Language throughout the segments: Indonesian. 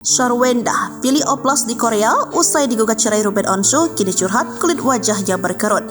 Sharwenda pilih oplos di Korea usai digugat cerai Ruben Onsu, kini curhat kulit wajahnya berkerut.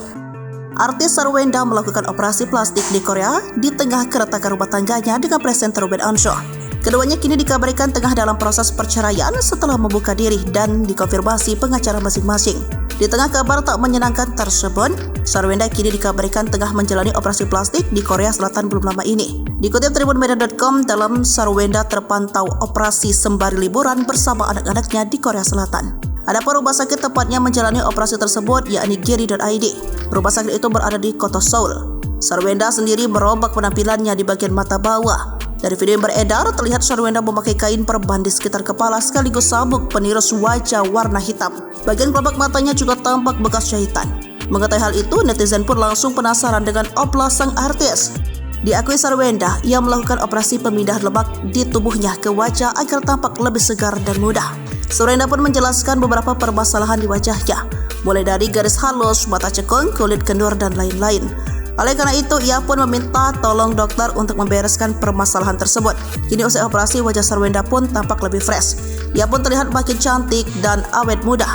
Artis Sharwenda melakukan operasi plastik di Korea di tengah keretakan rumah tangganya dengan presenter Ruben Onsu. Keduanya kini dikabarkan tengah dalam proses perceraian setelah membuka diri dan dikonfirmasi pengacara masing-masing. Di tengah kabar tak menyenangkan tersebut, Sharwenda kini dikabarkan tengah menjalani operasi plastik di Korea Selatan belum lama ini. Dikutip tribunmedia.com, dalam Sharwenda terpantau operasi sembari liburan bersama anak-anaknya di Korea Selatan. Adapun rumah sakit tepatnya menjalani operasi tersebut yakni Giri.id. Rumah sakit itu berada di kota Seoul. Sharwenda sendiri merombak penampilannya di bagian mata bawah. Dari video yang beredar, terlihat Sharwenda memakai kain perban di sekitar kepala sekaligus sabuk penirus wajah warna hitam. Bagian kelopak matanya juga tampak bekas jahitan. Mengetahui hal itu, netizen pun langsung penasaran dengan oplos sang artis. Diakui Sharwenda, ia melakukan operasi pemindahan lemak di tubuhnya ke wajah agar tampak lebih segar dan muda. Sharwenda pun menjelaskan beberapa permasalahan di wajahnya, mulai dari garis halus, mata cekung, kulit kendur, dan lain-lain. Oleh karena itu, ia pun meminta tolong dokter untuk membereskan permasalahan tersebut. Kini usai operasi, wajah Sharwenda pun tampak lebih fresh. Ia pun terlihat makin cantik dan awet muda.